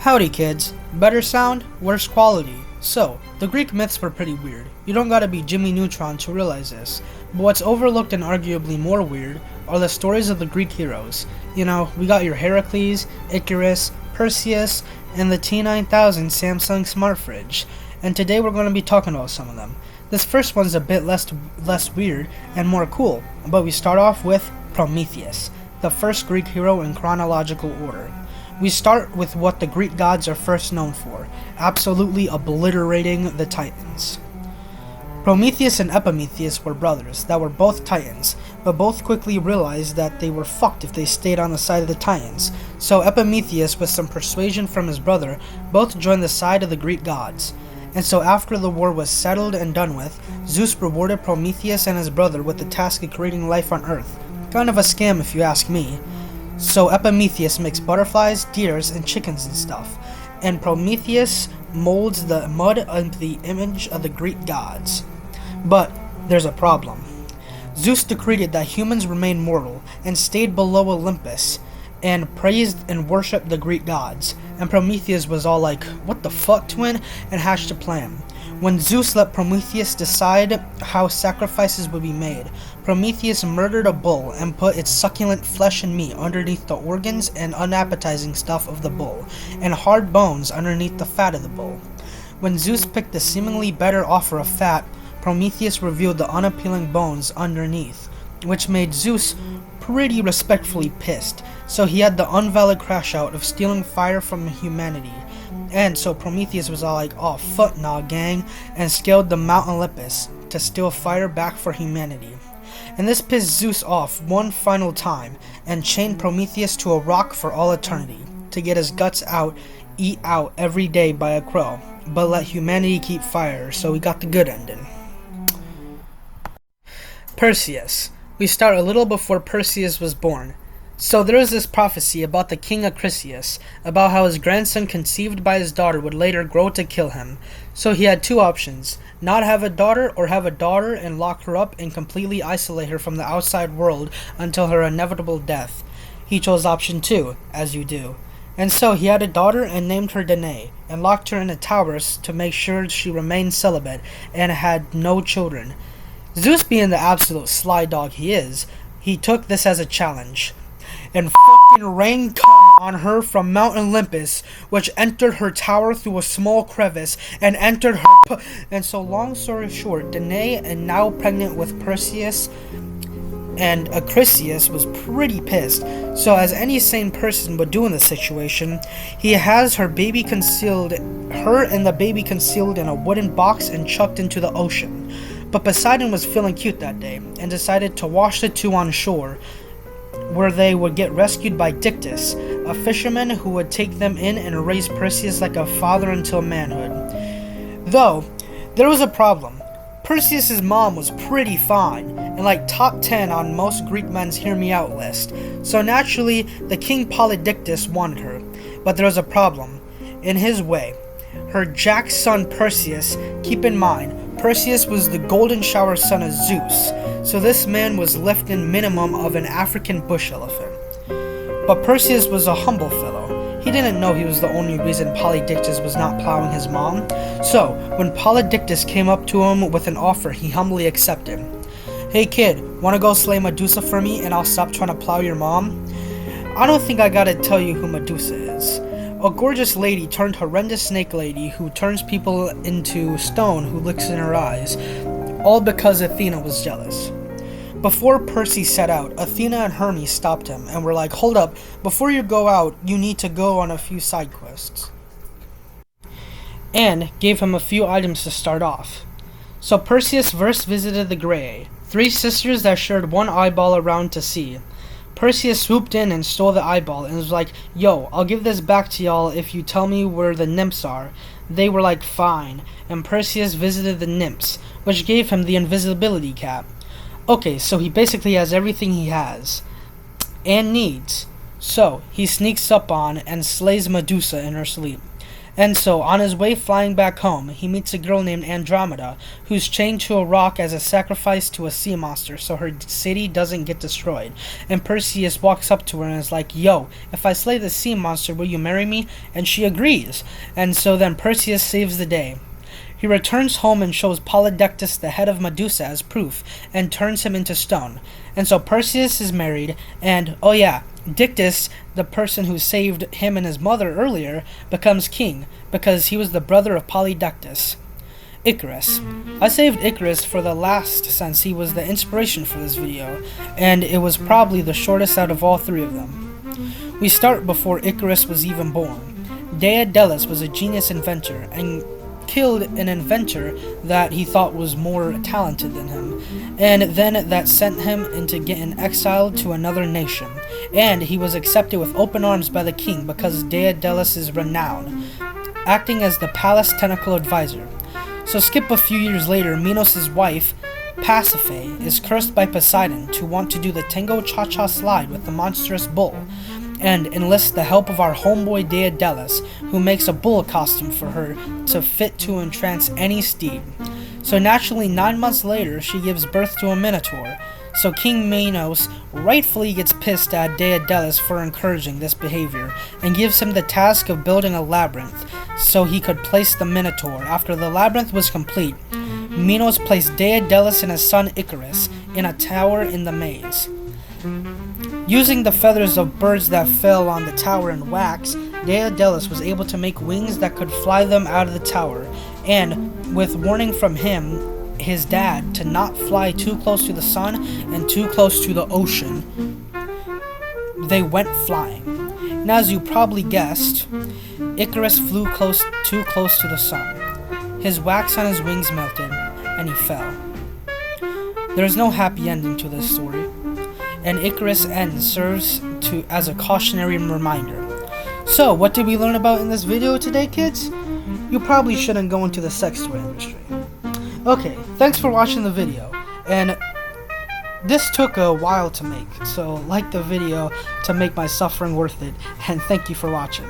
Howdy kids, better sound, worse quality. So, the Greek myths were pretty weird. You don't gotta be Jimmy Neutron to realize this. But what's overlooked and arguably more weird are the stories of the Greek heroes. You know, we got your Heracles, Icarus, Perseus, and the T9000 Samsung smart fridge. And today we're going to be talking about some of them. This first one's a bit less weird and more cool, but we start off with Prometheus, the first Greek hero in chronological order. We start with what the Greek gods are first known for, absolutely obliterating the Titans. Prometheus and Epimetheus were brothers that were both Titans, but both quickly realized that they were fucked if they stayed on the side of the Titans. So Epimetheus, with some persuasion from his brother, both joined the side of the Greek gods. And so after the war was settled and done with, Zeus rewarded Prometheus and his brother with the task of creating life on Earth. Kind of a scam if you ask me. So Epimetheus makes butterflies, deers, and chickens and stuff, and Prometheus molds the mud into the image of the Greek gods. But there's a problem. Zeus decreed that humans remain mortal and stayed below Olympus and praised and worshipped the Greek gods, and Prometheus was all like, "What the fuck, twin?" and hatched a plan. When Zeus let Prometheus decide how sacrifices would be made, Prometheus murdered a bull and put its succulent flesh and meat underneath the organs and unappetizing stuff of the bull, and hard bones underneath the fat of the bull. When Zeus picked the seemingly better offer of fat, Prometheus revealed the unappealing bones underneath, which made Zeus pretty respectfully pissed, so he had the unvalid crash out of stealing fire from humanity. And so Prometheus was all like, "Oh fuck nah gang," and scaled the Mount Olympus to steal fire back for humanity. And this pissed Zeus off one final time and chained Prometheus to a rock for all eternity to get his guts out, eat out every day by a crow, but let humanity keep fire, so we got the good ending. Perseus. We start a little before Perseus was born. So there is this prophecy about the king Acrisius, about how his grandson conceived by his daughter would later grow to kill him. So he had two options, not have a daughter or have a daughter and lock her up and completely isolate her from the outside world until her inevitable death. He chose option 2, as you do. And so he had a daughter and named her Danae, and locked her in a tower to make sure she remained celibate and had no children. Zeus, being the absolute sly dog he is, he took this as a challenge and fucking rained cum on her from Mount Olympus, which entered her tower through a small crevice and entered her and so long story short, Danae, and now pregnant with Perseus and Acrisius, was pretty pissed. So as any sane person would do in this situation, he has her and the baby concealed in a wooden box and chucked into the ocean. But Poseidon was feeling cute that day and decided to wash the two on shore, where they would get rescued by Dictys, a fisherman who would take them in and raise Perseus like a father until manhood. Though, there was a problem. Perseus' mom was pretty fine, and like top 10 on most Greek men's hear me out list, so naturally the king Polydictys wanted her. But there was a problem. In his way, her jack son Perseus, keep in mind, Perseus was the golden shower son of Zeus, so this man was lifting minimum of an African bush elephant. But Perseus was a humble fellow. He didn't know he was the only reason Polydictys was not plowing his mom. So, when Polydictys came up to him with an offer, he humbly accepted. "Hey kid, wanna go slay Medusa for me and I'll stop trying to plow your mom?" I don't think I gotta tell you who Medusa is. A gorgeous lady turned horrendous snake lady who turns people into stone who looks in her eyes, all because Athena was jealous. Before Percy set out, Athena and Hermes stopped him and were like, "Hold up, before you go out, you need to go on a few side quests," and gave him a few items to start off. So Perseus first visited the Graeae, 3 sisters that shared one eyeball around to see. Perseus swooped in and stole the eyeball and was like, "Yo, I'll give this back to y'all if you tell me where the nymphs are." They were like, "Fine," and Perseus visited the nymphs, which gave him the invisibility cap. Okay, so he basically has everything he has and needs. So he sneaks up on and slays Medusa in her sleep. And so, on his way flying back home, he meets a girl named Andromeda, who's chained to a rock as a sacrifice to a sea monster so her city doesn't get destroyed. And Perseus walks up to her and is like, "Yo, if I slay the sea monster, will you marry me?" And she agrees. And so then Perseus saves the day. He returns home and shows Polydectes the head of Medusa as proof, and turns him into stone. And so Perseus is married, and, oh yeah, Dictys, the person who saved him and his mother earlier, becomes king, because he was the brother of Polydectes. Icarus. I saved Icarus for the last since he was the inspiration for this video, and it was probably the shortest out of all three of them. We start before Icarus was even born. Daedalus was a genius inventor, and killed an inventor that he thought was more talented than him, and then that sent him into getting exiled to another nation, and he was accepted with open arms by the king because Daedalus' renown, acting as the palace technical advisor. So skip a few years later, Minos' wife, Pasiphae, is cursed by Poseidon to want to do the Tango Cha-Cha slide with the monstrous bull, and enlists the help of our homeboy Daedalus, who makes a bull costume for her to fit to entrance any steed. So naturally, 9 months later, she gives birth to a minotaur. So King Minos rightfully gets pissed at Daedalus for encouraging this behavior, and gives him the task of building a labyrinth, so he could place the minotaur. After the labyrinth was complete, Minos placed Daedalus and his son Icarus in a tower in the maze. Using the feathers of birds that fell on the tower and wax, Daedalus was able to make wings that could fly them out of the tower, and with warning from him, his dad, to not fly too close to the sun and too close to the ocean, they went flying. And as you probably guessed, Icarus flew too close to the sun. His wax on his wings melted, and he fell. There is no happy ending to this story, and Icarus' end serves as a cautionary reminder. So, what did we learn about in this video today, kids? You probably shouldn't go into the sex toy industry. Okay, thanks for watching the video, and this took a while to make, so like the video to make my suffering worth it, and thank you for watching.